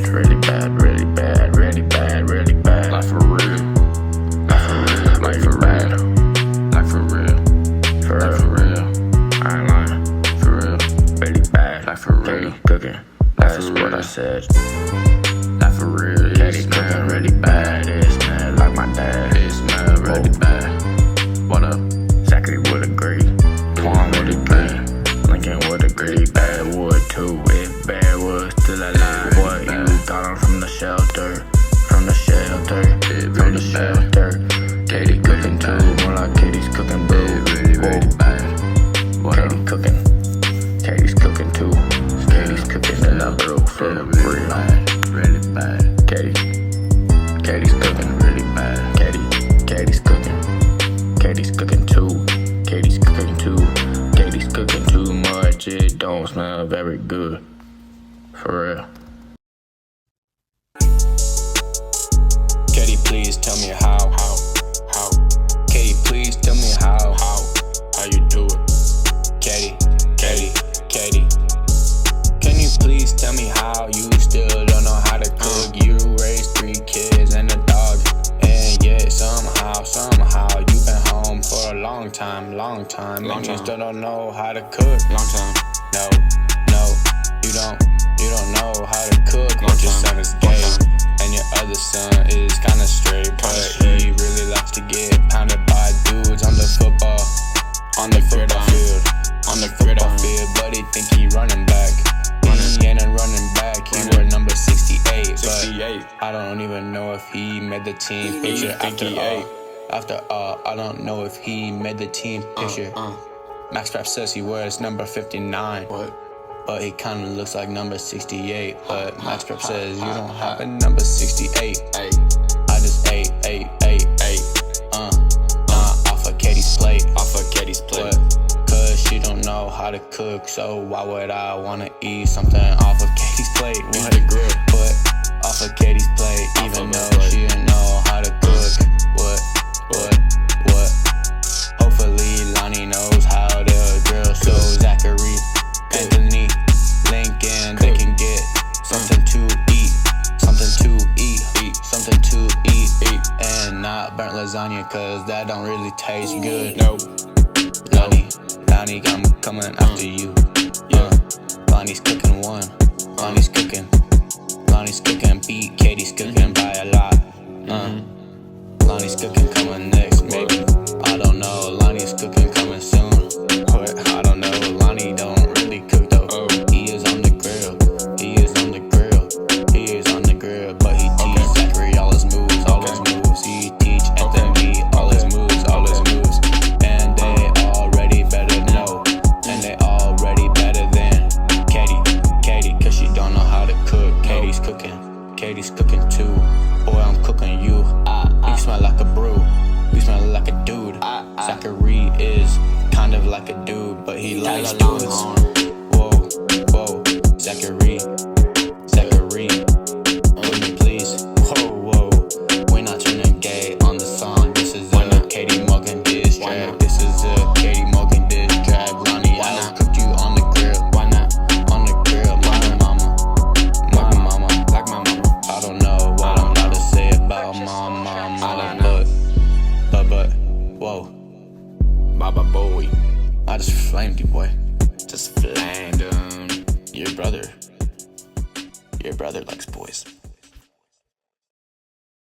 bad, really bad, really bad, really bad, really bad. Like for real. Like for real. Like for real. For real. For real. I ain't lying. For real. Really bad. Like for real. Cooking. That's what I said. Like for real. Katie cooking really bad. It smell like my dad. It smell really bad. What up? Zachary would agree. Twan would agree. Lincoln would agree. Bad would too. If Bad was still alive, boy, you got him from the shelter. From the shelter. From the shelter. Katie cooking too. More like Katie's cooking, bro. Really bad. Katie cooking. Katie's cooking too. Katie's cooking in that bro. For real. Really bad. Katie's cooking really bad. Katie's cooking. Katie's cooking too. Katie's cooking too. Katie's cooking too much. It don't smell very good. For real. Katie, please tell me how. Katie, please tell me how you do it. Katie. Can you please tell me how you still don't know how to cook? You raised 3 kids and a dog, and yet somehow you've been home for a long time, and you still don't know how to cook. Long time. No, you don't know how to cook. But your son is gay, and your other son is kinda straight, but he really likes to get pounded by dudes on the football field. But he think he running back. He ain't a running back. He wear number 68, but I don't even know if he made the team picture after all. I don't know if he made the team picture. Max Prep says he wears number 59. But he kinda looks like number 68. But Max Prep says you don't have a number 68. I just ate off of Katie's plate. Cause she don't know how to cook, so why would I wanna eat something off of Katie's plate? But off of Katie's plate, even though she don't know how to cook. What? Hopefully Lonnie knows how to grill, so Zachary, Anthony, Lincoln, they can get something to eat, and not burnt lasagna, cause that don't really taste good. Lonnie, I'm coming after you. Lonnie's cooking one. Lonnie's cooking beat. Katie's cooking by a lot. Lonnie's cooking coming next, maybe. I don't know. Lonnie's cooking coming soon. But I don't know. Lonnie don't really cook though. He is on the grill. But he teach Zachary all his moves. He teach Anthony all his moves. And they already better know. And they already better than Katie, cause she don't know how to cook. Katie's cooking too. Boy, I'm cooking you. You smell like a brew. You smell like a dude. Zachary is kind of like a dude, but he likes dudes. Whoa, Zachary, with me please. Whoa, we're not turning gay on the song. This is a Katie Morgan diss track. Lonnie, I cooked you on the grill. Why not? On the grill, like my mama. I don't know what I'm about to say about my mama, but whoa, Baba boy, I just flamed you, boy. Just flamed him. Your brother likes boys.